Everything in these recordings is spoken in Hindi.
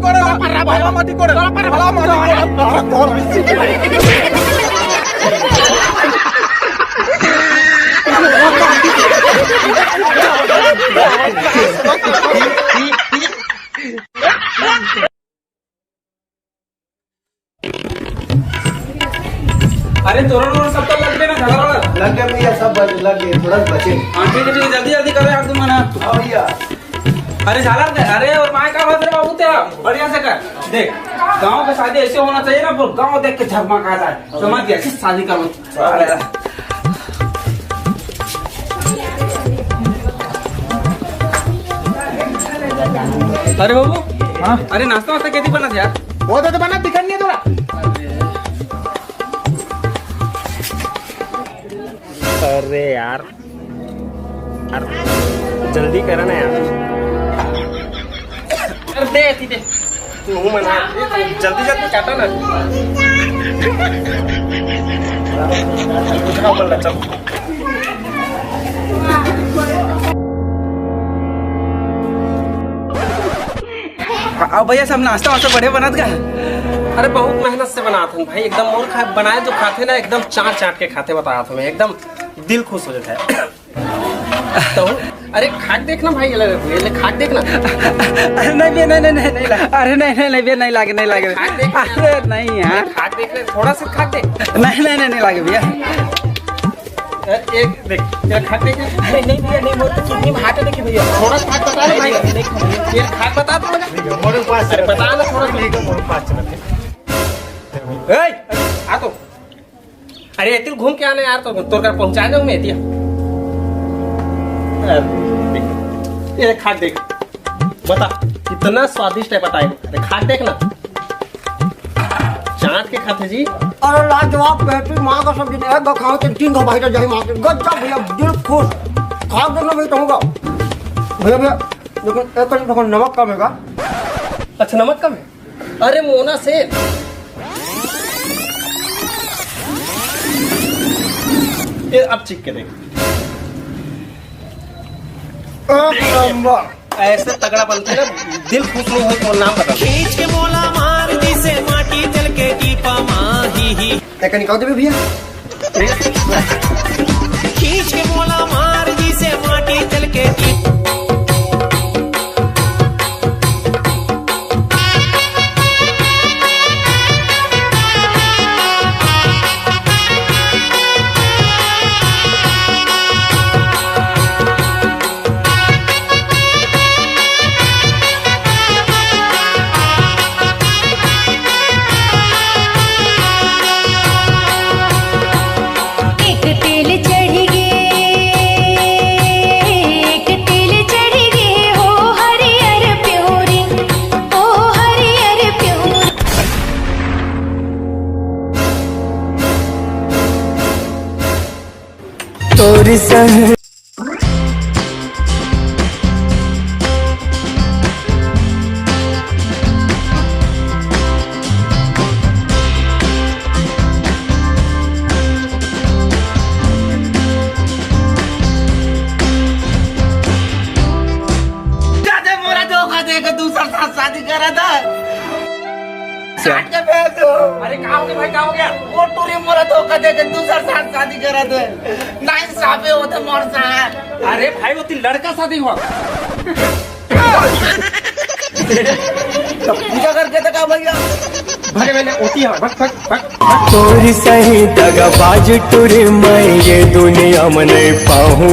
করে না, মারামারি করে না, अरे तोरण सब तो लग गए ना, लग गया भैया, सब लग गए, थोड़ा बचे। हाँ ठीक है, जल्दी जल्दी करो यार तुम ना। हाँ भैया। अरे झाला, अरे और माय का बात रे बाबू तेरा बढ़िया से कर। देख गांव के शादी ऐसे होना चाहिए ना, गांव देख के झकमका जाए, समझ गया? किस शादी करो। अरे बाबू, हाँ अरे नाश्ता वास्ता कैसे बना यार? वो तो बना दिखा नहीं है थोड़ा। अरे यार जल्दी करा ना यार। अरे दे दे तू मना, जल्दी जल्दी काटा ना। चल अब भैया सब नाश्ता वास्ता बढ़िया बनत का? अरे बहुत मेहनत से बनाते हैं भाई, एकदम मोर खा बनाए जो खाते ना, एकदम चाट चाट के खाते, बताया तुम्हें, एकदम दिल खुश हो जाता है। तो अरे खाक देखना भाई, ये खाक देखना। अरे नहीं अरे नहीं लागे अरे नहीं यार, खाक देखना, थोड़ा सा खाक देख। नहीं लागे भैया। एक देख तेरा खाक देख। नहीं भैया, नहीं मोर किडनी में हाथ है, देखिए भैया थोड़ा खाक बता दे भाई। ये खाक बता दो मुझे, मोर पास अरे बता ना थोड़ा सा, मोर पास चलते। ए आ तो, अरे तू घूम के आने यार, तो तोर घर पहुंचा जाऊं मैं एतिया। ये खाक देख, बता कितना स्वादिष्ट है, बताए। अरे खाक देख ना, चाट के खाते जी। अरे लाजवाब बेहतरीन, माँ का सब्जी है, खाओ तो 3 भाई तो जाए माँ के गजब भैया, दिल खुश। खा देना भाई, कहूँगा भैया लेकिन एक नमक कम है। अच्छा नमक कम है? अरे मोना से ये अब चिक के देख, ऐसे तगड़ा बनते ना, दिल खुश नहीं हो तो नाम बता। खींच के मोला मार दी से माटी जल के टीपा माही ही। एक निकाल दे भैया। खींच के मोला मार दी से माटी जल के टीपा। तोरी संग मोरा धोखा देकर दूसरा साथ शादी करा था। अरे क्या हो गया भाई, क्या हो गया? वो टूरी मोरा धोखा देकर दूसरा साथ शादी करा था। नहीं साफे होते मोर साथ। अरे भाई वो तीन लड़का शादी हुआ। तो पूजा करके तो क्या भैया? भागे मैंने ओती है, भग। तोरी सही दगाबाज टुरी, मैं ये दुनिया में नहीं पाऊं।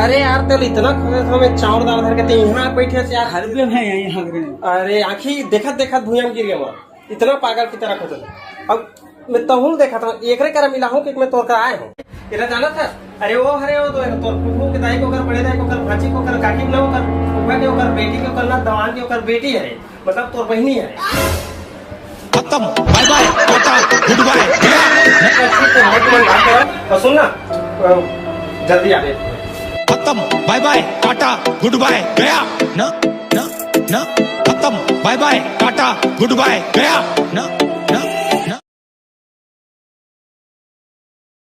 अरे यार तेल इतना हमें चावल दाल धर के ते यहाँ बैठे से यार। घर पे है यहाँ अरे आखी देखत देखत भुइया में गिर गया वहाँ। इतना पागल की तरह खोजल। अब मैं तहुल देखा था एकरे कर मिला हूँ कि मैं तोर कर आए हूँ। तेरा जाना था अरे वो तो तोर फूफू के दाई को कर बड़े दाई को कर भाची को कर काकी को कर फूफा के कर बेटी के कर ना दवान के कर बेटी है मतलब तोर बहनी है। खत्म bye bye tata goodbye. सुन ना जल्दी आ गए। खत्म bye bye tata goodbye गया ना ना ना खत्म bye bye tata goodbye गया ना।